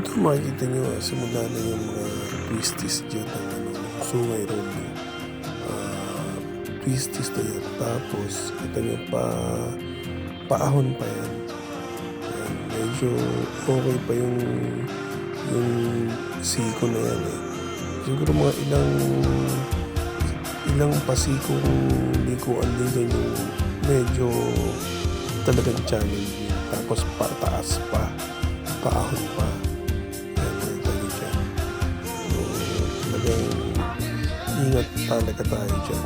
Dito makikita nyo, simula na yung mga twisties dyan ng Sungay Road. Ah, twisties na yan. Tapos, kita nyo paahon pa yan. Yan, medyo okay pa yung siko na yan eh. Siguro mga ilang pasikong likuan din yan yung medyo talagang challenging. Tapos pataas pa, paahon pa. Yan, yan tayo dyan. So, talagang ingat talaga tayo dyan.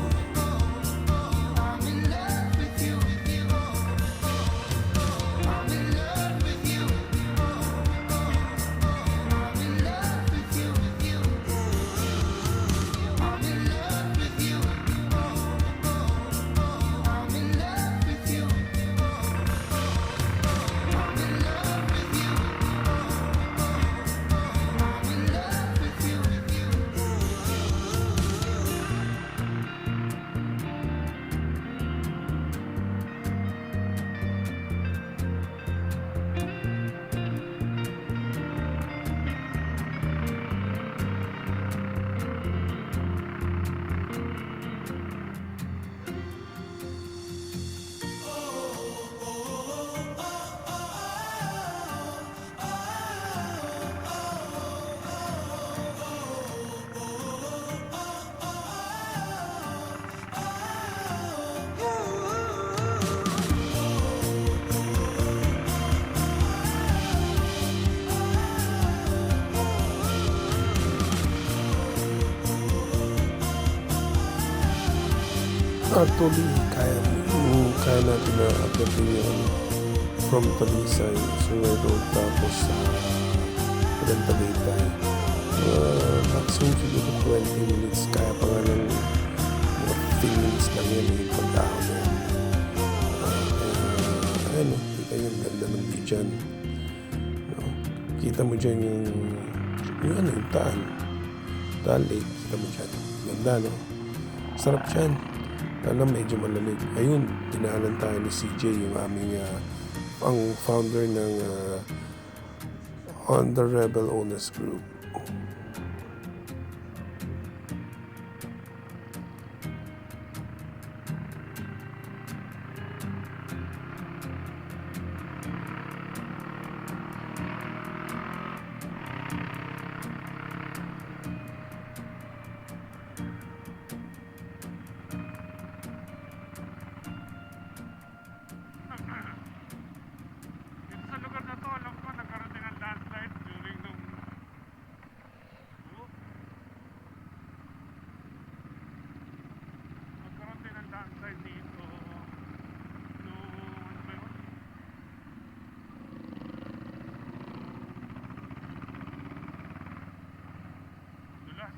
Actually, kaya natin na abutin yung from Talisay, Sungay Road, tapos sa Tagaytay. Maximum siguro 20 minutes. Kaya pa nga ng mga 15 minutes lang yan yung pagkahon na yan. Ayun, kita yung ganda ng dyan. No? Kita mo dyan yung Taal Lake. Kita mo dyan. Ganda, no? Sarap dyan. Alam, medyo malamig. Ayun, dinaanan tayo ni CJ, yung aming ang founder ng Honda Rebel Owners Group. Sa lugar na to, alam ko, nagkaroon din ng landslide during nung nagkaroon din ng landslide dito nung ano ba yun? Dulas.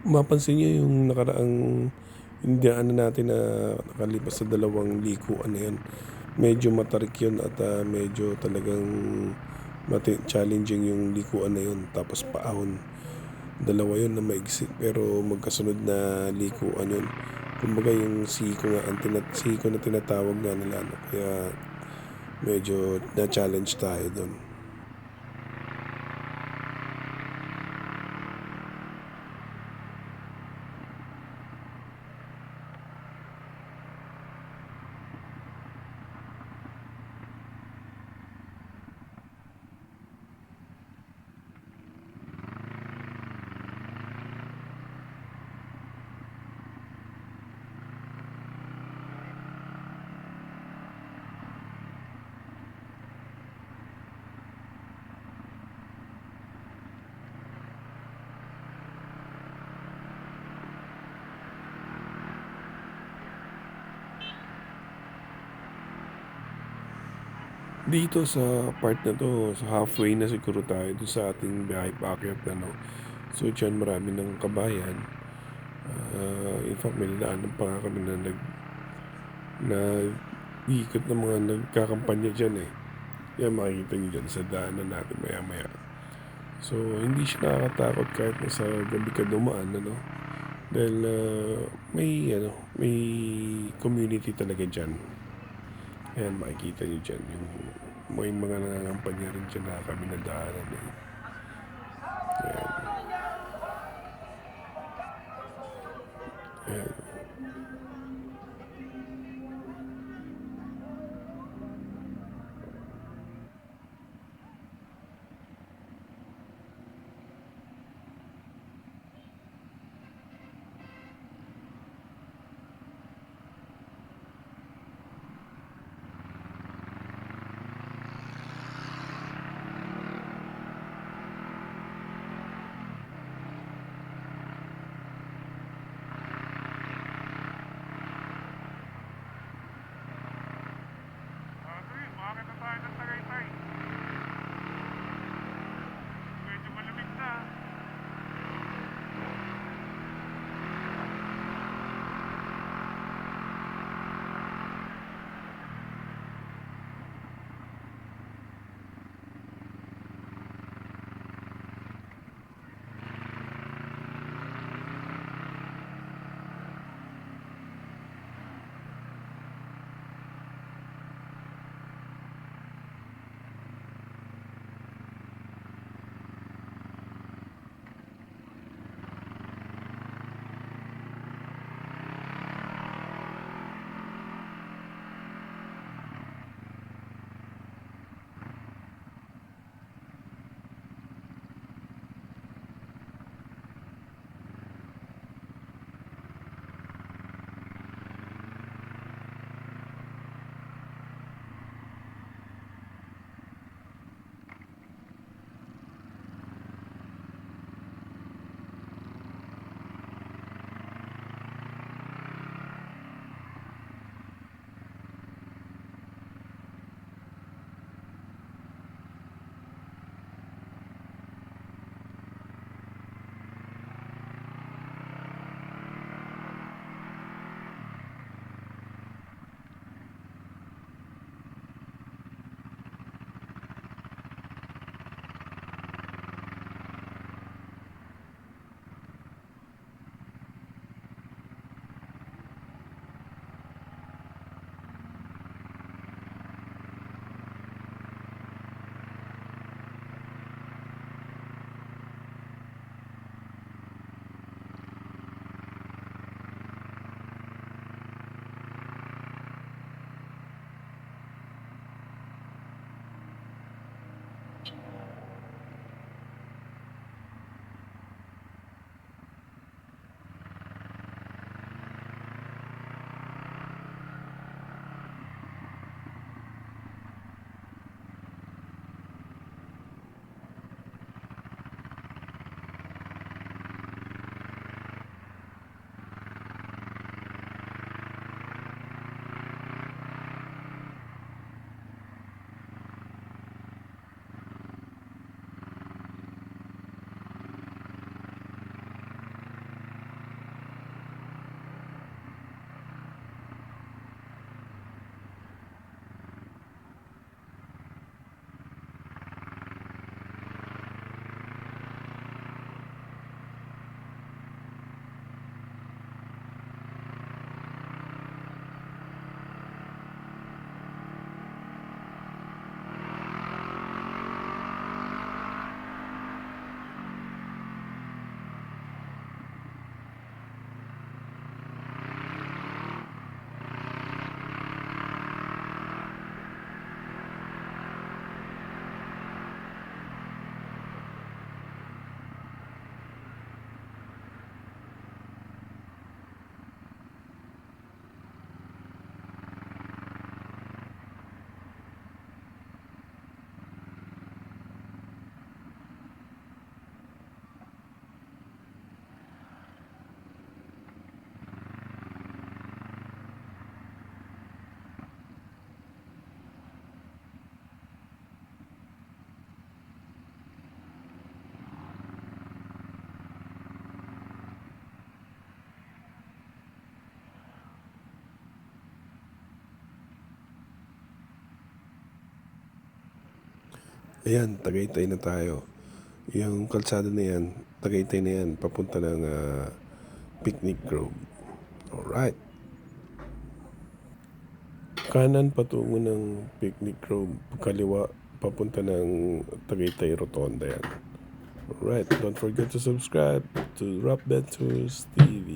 Mapansin niyo yung nakaraang hindi natin na nakalipas sa dalawang likuan na yan. Medyo matarik yun at medyo talagang challenging yung likuan na yun. Tapos paahon. Dalawa yun na maigsi pero magkasunod na likuan yun. Kumbaga yung siko na tinatawag nga nila. No? Kaya medyo na-challenge tayo doon. Dito sa part na to, sa halfway na siguro tayo doon sa ating biyahe paakyat na, no? So dyan marami ng kabayan. In fact, may nadaanan pa nga kami na ikot ng mga nagkakampanya dyan eh. Yan makikita nyo dyan sa daanan natin maya maya. So hindi siya nakakatakot kahit na sa gabi ka dumaan, ano? Dahil, may community talaga diyan. Ayan, makikita niyo diyan yung may mga nangangampanya rin diyan na kami nadaanan, eh. Ayan, ayan. Sige, umakit na tayo ng Tagaytay. Medyo malamig na. Ayan, Tagaytay na tayo. Yung kalsada na yan, Tagaytay na yan, papunta ng Picnic Grove. Alright. Kanan patungo ng Picnic Grove, kaliwa papunta ng Tagaytay Rotonda yan. Alright, don't forget to subscribe to Rock Ventures TV.